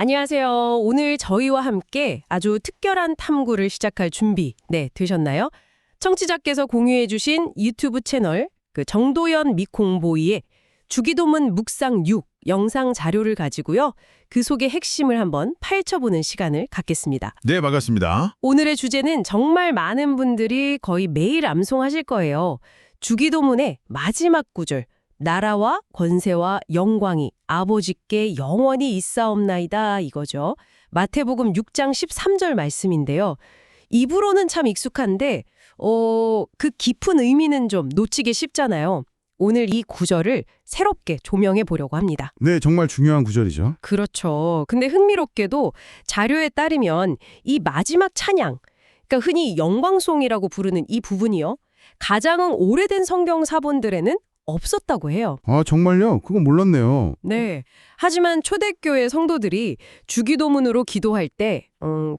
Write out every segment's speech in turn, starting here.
안녕하세요. 오늘 저희와 함께 아주 특별한 탐구를 시작할 준비, 되셨나요? 청취자께서 공유해주신 유튜브 채널, 정도연 미콩보이의 주기도문 묵상 6 영상 자료를 가지고요. 그 속의 핵심을 한번 파헤쳐보는 시간을 갖겠습니다. 네, 반갑습니다. 오늘의 주제는 정말 많은 분들이 거의 매일 암송하실 거예요. 주기도문의 마지막 구절. 나라와 권세와 영광이 아버지께 영원히 있사옵나이다 이거죠. 마태복음 6장 13절 말씀인데요. 입으로는 참 익숙한데 그 깊은 의미는 좀 놓치기 쉽잖아요. 오늘 이 구절을 새롭게 조명해 보려고 합니다. 네, 정말 중요한 구절이죠. 그렇죠. 근데 흥미롭게도 자료에 따르면 이 마지막 찬양, 그러니까 흔히 영광송이라고 부르는 이 부분이요. 가장 오래된 성경 사본들에는 없었다고 해요. 아, 정말요? 그건 몰랐네요. 네. 하지만 초대교회 성도들이 주기도문으로 기도할 때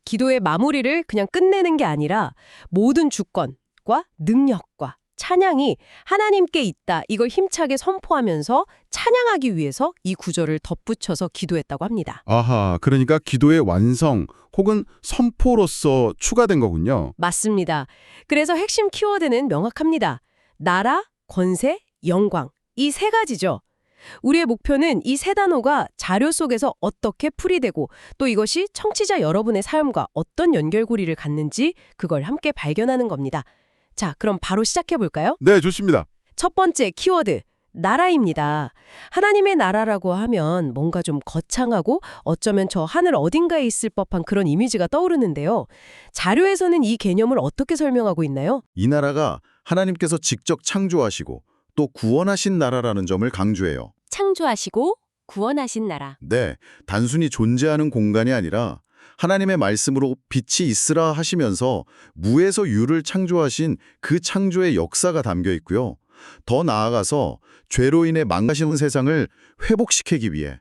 기도의 마무리를 그냥 끝내는 게 아니라 모든 주권과 능력과 찬양이 하나님께 있다. 이걸 힘차게 선포하면서 찬양하기 위해서 이 구절을 덧붙여서 기도했다고 합니다. 아하, 그러니까 기도의 완성 혹은 선포로서 추가된 거군요. 맞습니다. 그래서 핵심 키워드는 명확합니다. 나라, 권세, 영광. 이 세 가지죠. 우리의 목표는 이 세 단어가 자료 속에서 어떻게 풀이되고 또 이것이 청취자 여러분의 삶과 어떤 연결고리를 갖는지 그걸 함께 발견하는 겁니다. 자, 그럼 바로 시작해 볼까요? 네, 좋습니다. 첫 번째 키워드, 나라입니다. 하나님의 나라라고 하면 뭔가 좀 거창하고 어쩌면 저 하늘 어딘가에 있을 법한 그런 이미지가 떠오르는데요. 자료에서는 이 개념을 어떻게 설명하고 있나요? 이 나라가 하나님께서 직접 창조하시고 또 구원하신 나라라는 점을 강조해요. 창조하시고 구원하신 나라. 네, 단순히 존재하는 공간이 아니라 하나님의 말씀으로 빛이 있으라 하시면서 무에서 유를 창조하신 그 창조의 역사가 담겨 있고요. 더 나아가서 죄로 인해 망가진 세상을 회복시키기 위해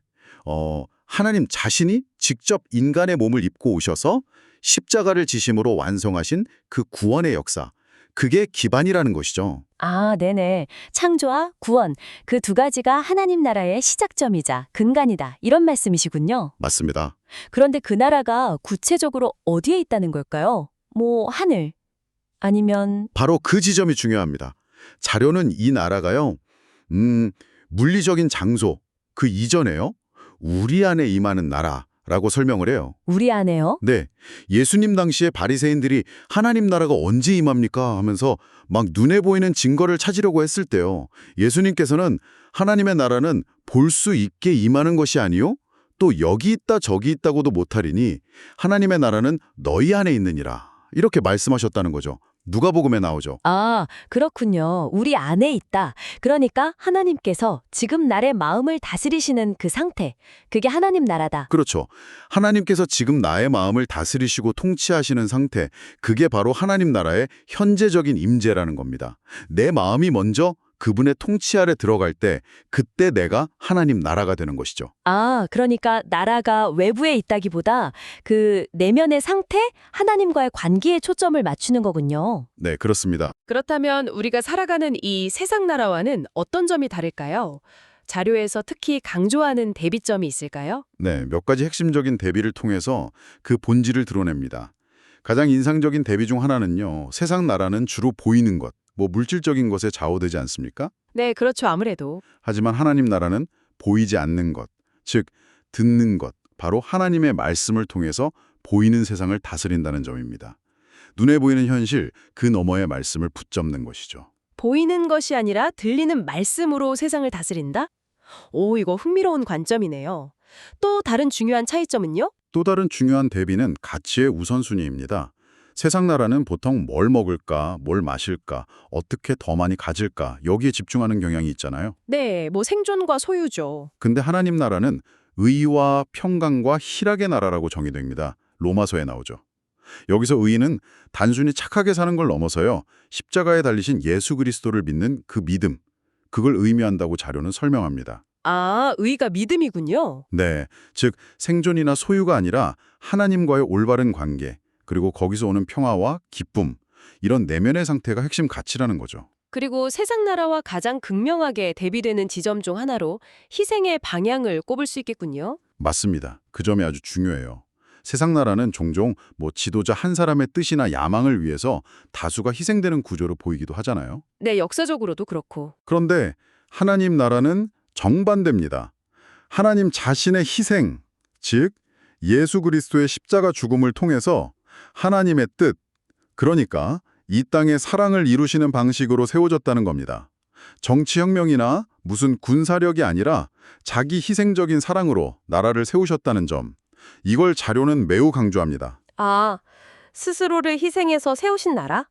하나님 자신이 직접 인간의 몸을 입고 오셔서 십자가를 지심으로 완성하신 그 구원의 역사, 그게 기반이라는 것이죠. 아, 네네. 창조와 구원. 그 두 가지가 하나님 나라의 시작점이자 근간이다. 이런 말씀이시군요. 맞습니다. 그런데 그 나라가 구체적으로 어디에 있다는 걸까요? 뭐 하늘 아니면 바로 그 지점이 중요합니다. 자료는 이 나라가요. 물리적인 장소, 그 이전에요. 우리 안에 임하는 나라라고 설명을 해요. 우리 안에요? 네, 예수님 당시에 바리새인들이 하나님 나라가 언제 임합니까? 하면서 막 눈에 보이는 증거를 찾으려고 했을 때요. 예수님께서는 하나님의 나라는 볼 수 있게 임하는 것이 아니요. 또 여기 있다 저기 있다고도 못하리니 하나님의 나라는 너희 안에 있느니라. 이렇게 말씀하셨다는 거죠. 누가복음에 나오죠. 아, 그렇군요. 우리 안에 있다. 그러니까 하나님께서 지금 나의 마음을 다스리시는 그 상태. 그게 하나님 나라다. 그렇죠. 하나님께서 지금 나의 마음을 다스리시고 통치하시는 상태, 그게 바로 하나님 나라의 현재적인 임재라는 겁니다. 내 마음이 먼저 그분의 통치 아래 들어갈 때 그때 내가 하나님 나라가 되는 것이죠. 아, 그러니까 나라가 외부에 있다기보다 그 내면의 상태, 하나님과의 관계에 초점을 맞추는 거군요. 네, 그렇습니다. 그렇다면 우리가 살아가는 이 세상 나라와는 어떤 점이 다를까요? 자료에서 특히 강조하는 대비점이 있을까요? 네, 몇 가지 핵심적인 대비를 통해서 그 본질을 드러냅니다. 가장 인상적인 대비 중 하나는요. 세상 나라는 주로 보이는 것, 물질적인 것에 좌우되지 않습니까? 네, 그렇죠. 아무래도. 하지만 하나님 나라는 보이지 않는 것, 즉 듣는 것, 바로 하나님의 말씀을 통해서 보이는 세상을 다스린다는 점입니다. 눈에 보이는 현실, 그 너머의 말씀을 붙잡는 것이죠. 보이는 것이 아니라 들리는 말씀으로 세상을 다스린다? 오, 이거 흥미로운 관점이네요. 또 다른 중요한 차이점은요? 또 다른 중요한 대비는 가치의 우선순위입니다. 세상 나라는 보통 뭘 먹을까, 뭘 마실까, 어떻게 더 많이 가질까 여기에 집중하는 경향이 있잖아요. 네, 생존과 소유죠. 근데 하나님 나라는 의와 평강과 희락의 나라라고 정의됩니다. 로마서에 나오죠. 여기서 의는 단순히 착하게 사는 걸 넘어서요. 십자가에 달리신 예수 그리스도를 믿는 그 믿음, 그걸 의미한다고 자료는 설명합니다. 아, 의가 믿음이군요. 네, 즉 생존이나 소유가 아니라 하나님과의 올바른 관계, 그리고 거기서 오는 평화와 기쁨, 이런 내면의 상태가 핵심 가치라는 거죠. 그리고 세상 나라와 가장 극명하게 대비되는 지점 중 하나로 희생의 방향을 꼽을 수 있겠군요. 맞습니다. 그 점이 아주 중요해요. 세상 나라는 종종 지도자 한 사람의 뜻이나 야망을 위해서 다수가 희생되는 구조로 보이기도 하잖아요. 네, 역사적으로도 그렇고. 그런데 하나님 나라는 정반대입니다. 하나님 자신의 희생, 즉 예수 그리스도의 십자가 죽음을 통해서 하나님의 뜻, 그러니까 이 땅의 사랑을 이루시는 방식으로 세워졌다는 겁니다. 정치혁명이나 무슨 군사력이 아니라 자기 희생적인 사랑으로 나라를 세우셨다는 점, 이걸 자료는 매우 강조합니다. 아, 스스로를 희생해서 세우신 나라?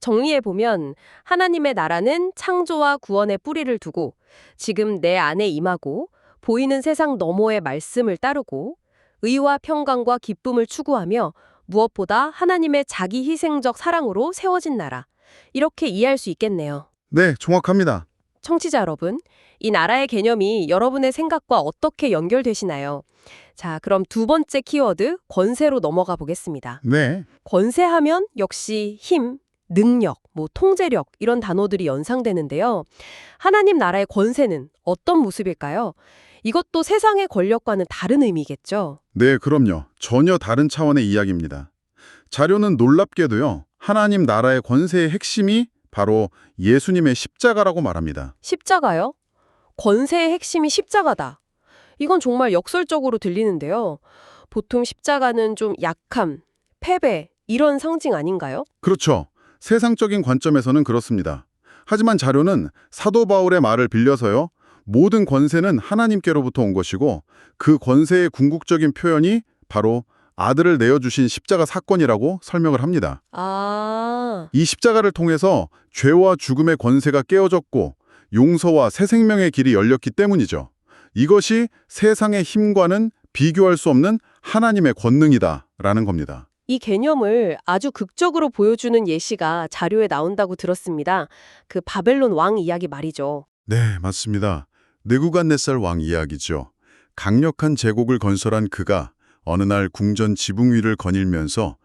정리해보면 하나님의 나라는 창조와 구원의 뿌리를 두고 지금 내 안에 임하고 보이는 세상 너머의 말씀을 따르고 의와 평강과 기쁨을 추구하며 무엇보다 하나님의 자기 희생적 사랑으로 세워진 나라. 이렇게 이해할 수 있겠네요. 네, 정확합니다. 청취자 여러분, 이 나라의 개념이 여러분의 생각과 어떻게 연결되시나요? 자, 그럼 두 번째 키워드, 권세로 넘어가 보겠습니다. 네. 권세하면 역시 힘, 능력, 통제력 이런 단어들이 연상되는데요. 하나님 나라의 권세는 어떤 모습일까요? 이것도 세상의 권력과는 다른 의미겠죠? 네, 그럼요. 전혀 다른 차원의 이야기입니다. 자료는 놀랍게도요. 하나님 나라의 권세의 핵심이 바로 예수님의 십자가라고 말합니다. 십자가요? 권세의 핵심이 십자가다. 이건 정말 역설적으로 들리는데요. 보통 십자가는 좀 약함, 패배 이런 상징 아닌가요? 그렇죠. 세상적인 관점에서는 그렇습니다. 하지만 자료는 사도 바울의 말을 빌려서요. 모든 권세는 하나님께로부터 온 것이고 그 권세의 궁극적인 표현이 바로 아들을 내어주신 십자가 사건이라고 설명을 합니다. 아, 이 십자가를 통해서 죄와 죽음의 권세가 깨어졌고 용서와 새 생명의 길이 열렸기 때문이죠. 이것이 세상의 힘과는 비교할 수 없는 하나님의 권능이다라는 겁니다. 이 개념을 아주 극적으로 보여주는 예시가 자료에 나온다고 들었습니다. 그 바벨론 왕 이야기 말이죠. 네, 맞습니다. 느부갓네살 왕 이야기죠. 강력한 제국을 건설한 그가 어느 날 궁전 지붕 위를 거닐면서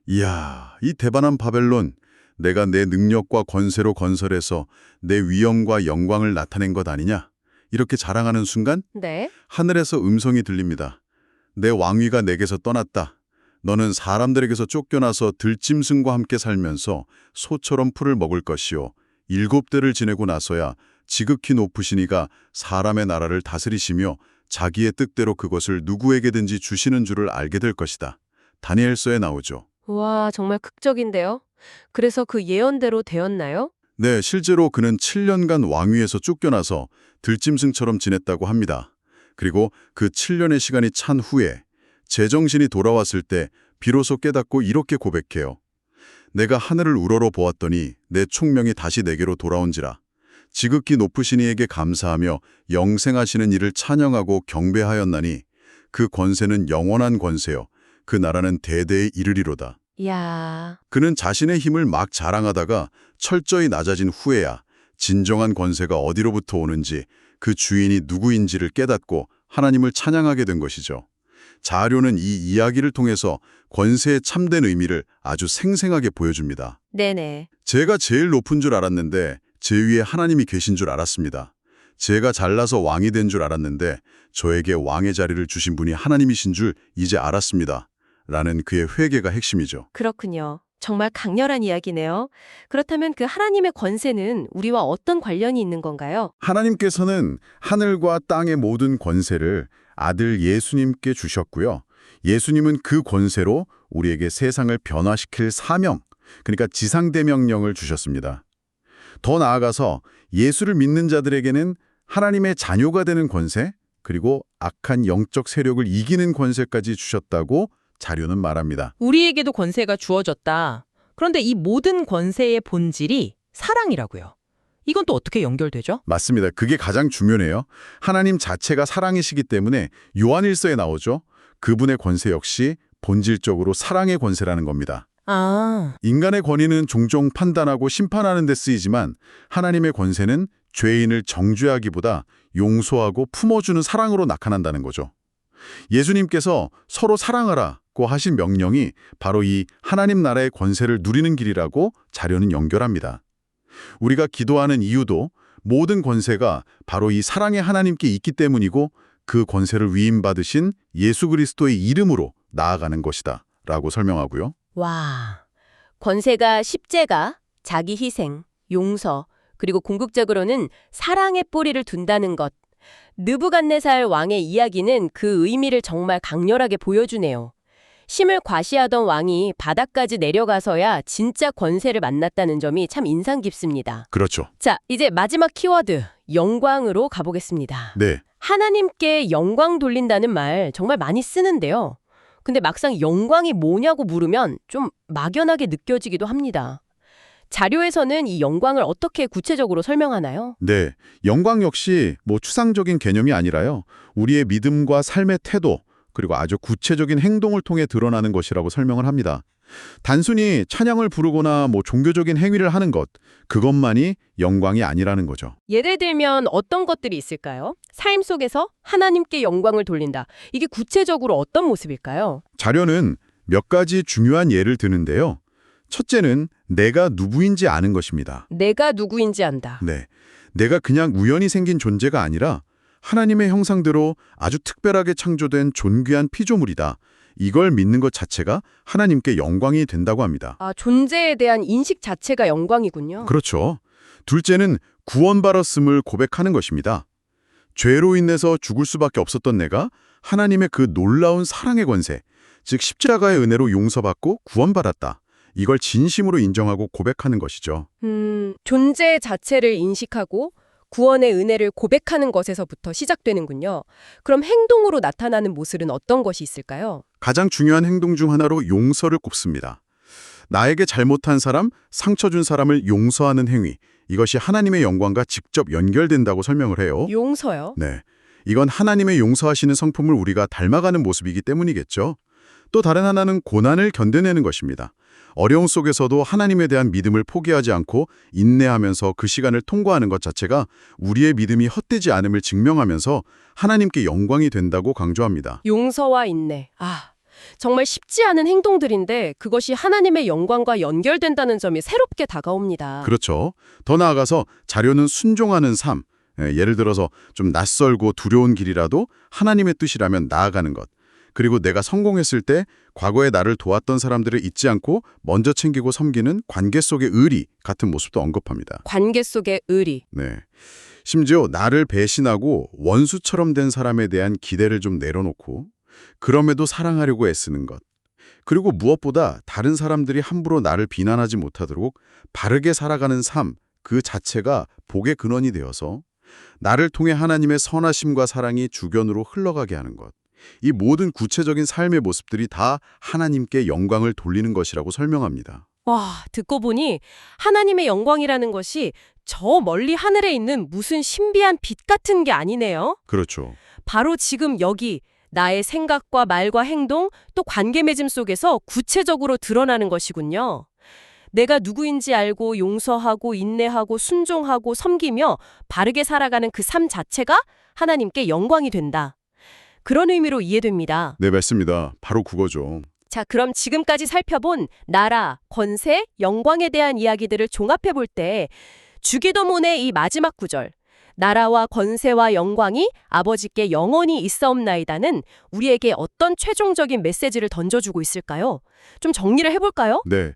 이야, 이 대단한 바벨론, 내가 내 능력과 권세로 건설해서 내 위엄과 영광을 나타낸 것 아니냐? 이렇게 자랑하는 순간 네. 하늘에서 음성이 들립니다. 내 왕위가 내게서 떠났다. 너는 사람들에게서 쫓겨나서 들짐승과 함께 살면서 소처럼 풀을 먹을 것이요. 7대를 지내고 나서야 지극히 높으신 이가 사람의 나라를 다스리시며 자기의 뜻대로 그것을 누구에게든지 주시는 줄을 알게 될 것이다. 다니엘서에 나오죠. 와, 정말 극적인데요. 그래서 그 예언대로 되었나요? 네, 실제로 그는 7년간 왕위에서 쫓겨나서 들짐승처럼 지냈다고 합니다. 그리고 그 7년의 시간이 찬 후에 제정신이 돌아왔을 때 비로소 깨닫고 이렇게 고백해요. 내가 하늘을 우러러 보았더니 내 총명이 다시 내게로 돌아온지라. 지극히 높으신 이에게 감사하며 영생하시는 이를 찬양하고 경배하였나니 그 권세는 영원한 권세요. 그 나라는 대대에 이르리로다. 이야, 그는 자신의 힘을 막 자랑하다가 철저히 낮아진 후에야 진정한 권세가 어디로부터 오는지 그 주인이 누구인지를 깨닫고 하나님을 찬양하게 된 것이죠. 자료는 이 이야기를 통해서 권세의 참된 의미를 아주 생생하게 보여줍니다. 네네. 제가 제일 높은 줄 알았는데 제 위에 하나님이 계신 줄 알았습니다. 제가 잘나서 왕이 된 줄 알았는데 저에게 왕의 자리를 주신 분이 하나님이신 줄 이제 알았습니다. 라는 그의 회개가 핵심이죠. 그렇군요. 정말 강렬한 이야기네요. 그렇다면 그 하나님의 권세는 우리와 어떤 관련이 있는 건가요? 하나님께서는 하늘과 땅의 모든 권세를 아들 예수님께 주셨고요. 예수님은 그 권세로 우리에게 세상을 변화시킬 사명, 그러니까 지상대명령을 주셨습니다. 더 나아가서 예수를 믿는 자들에게는 하나님의 자녀가 되는 권세, 그리고 악한 영적 세력을 이기는 권세까지 주셨다고 자료는 말합니다. 우리에게도 권세가 주어졌다. 그런데 이 모든 권세의 본질이 사랑이라고요. 이건 또 어떻게 연결되죠? 맞습니다. 그게 가장 중요해요. 하나님 자체가 사랑이시기 때문에 요한일서에 나오죠. 그분의 권세 역시 본질적으로 사랑의 권세라는 겁니다. 아, 인간의 권위는 종종 판단하고 심판하는 데 쓰이지만 하나님의 권세는 죄인을 정죄하기보다 용서하고 품어주는 사랑으로 나타난다는 거죠. 예수님께서 서로 사랑하라고 하신 명령이 바로 이 하나님 나라의 권세를 누리는 길이라고 자료는 연결합니다. 우리가 기도하는 이유도 모든 권세가 바로 이 사랑의 하나님께 있기 때문이고 그 권세를 위임받으신 예수 그리스도의 이름으로 나아가는 것이다 라고 설명하고요. 와, 권세가 십제가, 자기 희생, 용서, 그리고 궁극적으로는 사랑의 뿌리를 둔다는 것. 느부갓네살 왕의 이야기는 그 의미를 정말 강렬하게 보여주네요. 심을 과시하던 왕이 바닥까지 내려가서야 진짜 권세를 만났다는 점이 참 인상 깊습니다. 그렇죠. 자, 이제 마지막 키워드, 영광으로 가보겠습니다. 네, 하나님께 영광 돌린다는 말 정말 많이 쓰는데요. 근데 막상 영광이 뭐냐고 물으면 좀 막연하게 느껴지기도 합니다. 자료에서는 이 영광을 어떻게 구체적으로 설명하나요? 네. 영광 역시 추상적인 개념이 아니라요. 우리의 믿음과 삶의 태도, 그리고 아주 구체적인 행동을 통해 드러나는 것이라고 설명을 합니다. 단순히 찬양을 부르거나 종교적인 행위를 하는 것, 그것만이 영광이 아니라는 거죠. 예를 들면 어떤 것들이 있을까요? 삶 속에서 하나님께 영광을 돌린다. 이게 구체적으로 어떤 모습일까요? 자료는 몇 가지 중요한 예를 드는데요. 첫째는 내가 누구인지 아는 것입니다. 내가 누구인지 안다. 네. 내가 그냥 우연히 생긴 존재가 아니라 하나님의 형상대로 아주 특별하게 창조된 존귀한 피조물이다. 이걸 믿는 것 자체가 하나님께 영광이 된다고 합니다. 아, 존재에 대한 인식 자체가 영광이군요. 그렇죠. 둘째는 구원받았음을 고백하는 것입니다. 죄로 인해서 죽을 수밖에 없었던 내가 하나님의 그 놀라운 사랑의 권세, 즉 십자가의 은혜로 용서받고 구원받았다. 이걸 진심으로 인정하고 고백하는 것이죠. 존재 자체를 인식하고 구원의 은혜를 고백하는 것에서부터 시작되는군요. 그럼 행동으로 나타나는 모습은 어떤 것이 있을까요? 가장 중요한 행동 중 하나로 용서를 꼽습니다. 나에게 잘못한 사람, 상처 준 사람을 용서하는 행위, 이것이 하나님의 영광과 직접 연결된다고 설명을 해요. 용서요? 네, 이건 하나님의 용서하시는 성품을 우리가 닮아가는 모습이기 때문이겠죠. 또 다른 하나는 고난을 견뎌내는 것입니다. 어려움 속에서도 하나님에 대한 믿음을 포기하지 않고 인내하면서 그 시간을 통과하는 것 자체가 우리의 믿음이 헛되지 않음을 증명하면서 하나님께 영광이 된다고 강조합니다. 용서와 인내. 아, 정말 쉽지 않은 행동들인데 그것이 하나님의 영광과 연결된다는 점이 새롭게 다가옵니다. 그렇죠. 더 나아가서 자료는 순종하는 삶, 예를 들어서 좀 낯설고 두려운 길이라도 하나님의 뜻이라면 나아가는 것. 그리고 내가 성공했을 때 과거에 나를 도왔던 사람들을 잊지 않고 먼저 챙기고 섬기는 관계 속의 의리 같은 모습도 언급합니다. 관계 속의 의리. 네. 심지어 나를 배신하고 원수처럼 된 사람에 대한 기대를 좀 내려놓고 그럼에도 사랑하려고 애쓰는 것. 그리고 무엇보다 다른 사람들이 함부로 나를 비난하지 못하도록 바르게 살아가는 삶, 그 자체가 복의 근원이 되어서 나를 통해 하나님의 선하심과 사랑이 주변으로 흘러가게 하는 것. 이 모든 구체적인 삶의 모습들이 다 하나님께 영광을 돌리는 것이라고 설명합니다. 와, 듣고 보니 하나님의 영광이라는 것이 저 멀리 하늘에 있는 무슨 신비한 빛 같은 게 아니네요. 그렇죠. 바로 지금 여기 나의 생각과 말과 행동 또 관계 맺음 속에서 구체적으로 드러나는 것이군요. 내가 누구인지 알고 용서하고 인내하고 순종하고 섬기며 바르게 살아가는 그 삶 자체가 하나님께 영광이 된다. 그런 의미로 이해됩니다. 네, 맞습니다. 바로 그거죠. 자, 그럼 지금까지 살펴본 나라, 권세, 영광에 대한 이야기들을 종합해 볼 때 주기도문의 이 마지막 구절, 나라와 권세와 영광이 아버지께 영원히 있사옵나이다는 우리에게 어떤 최종적인 메시지를 던져주고 있을까요? 좀 정리를 해볼까요? 네,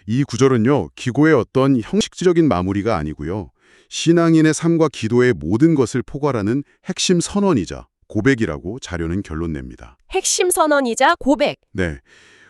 이 구절은요, 기고의 어떤 형식적인 마무리가 아니고요. 신앙인의 삶과 기도의 모든 것을 포괄하는 핵심 선언이자 고백이라고 자료는 결론 냅니다. 핵심 선언이자 고백. 네,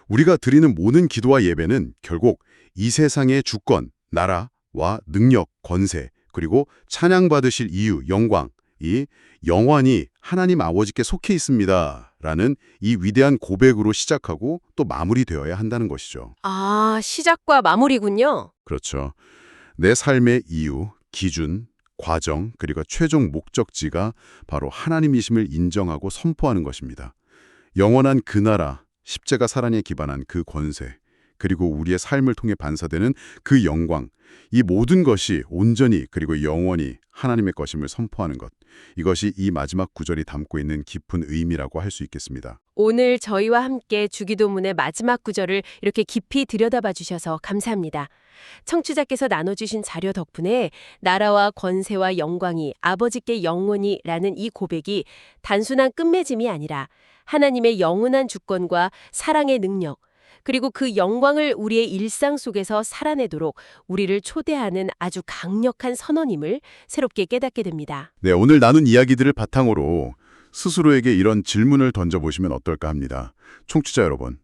우리가 드리는 모든 기도와 예배는 결국 이 세상의 주권, 나라와 능력, 권세, 그리고 찬양받으실 이유, 영광, 이 영원히 하나님 아버지께 속해 있습니다. 라는 이 위대한 고백으로 시작하고 또 마무리되어야 한다는 것이죠. 아, 시작과 마무리군요. 그렇죠. 내 삶의 이유, 기준, 과정, 그리고 최종 목적지가 바로 하나님이심을 인정하고 선포하는 것입니다. 영원한 그 나라, 십자가 사랑에 기반한 그 권세, 그리고 우리의 삶을 통해 반사되는 그 영광, 이 모든 것이 온전히 그리고 영원히 하나님의 것임을 선포하는 것. 이것이 이 마지막 구절이 담고 있는 깊은 의미라고 할 수 있겠습니다. 오늘 저희와 함께 주기도문의 마지막 구절을 이렇게 깊이 들여다봐 주셔서 감사합니다. 청취자께서 나눠주신 자료 덕분에 나라와 권세와 영광이 아버지께 영원히라는 이 고백이 단순한 끝맺음이 아니라 하나님의 영원한 주권과 사랑의 능력, 그리고 그 영광을 우리의 일상 속에서 살아내도록 우리를 초대하는 아주 강력한 선언임을 새롭게 깨닫게 됩니다. 네, 오늘 나눈 이야기들을 바탕으로 스스로에게 이런 질문을 던져보시면 어떨까 합니다. 청취자 여러분,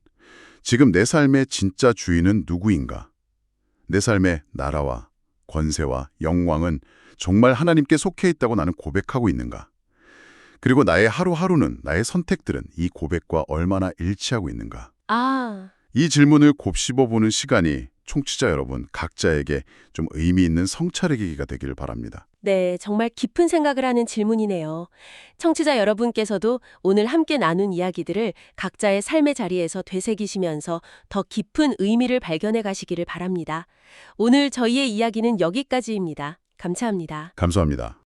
지금 내 삶의 진짜 주인은 누구인가? 내 삶의 나라와 권세와 영광은 정말 하나님께 속해 있다고 나는 고백하고 있는가? 그리고 나의 하루하루는, 나의 선택들은 이 고백과 얼마나 일치하고 있는가? 이 질문을 곱씹어보는 시간이 청취자 여러분 각자에게 좀 의미 있는 성찰의 계기가 되기를 바랍니다. 네, 정말 깊은 생각을 하는 질문이네요. 청취자 여러분께서도 오늘 함께 나눈 이야기들을 각자의 삶의 자리에서 되새기시면서 더 깊은 의미를 발견해 가시기를 바랍니다. 오늘 저희의 이야기는 여기까지입니다. 감사합니다. 감사합니다.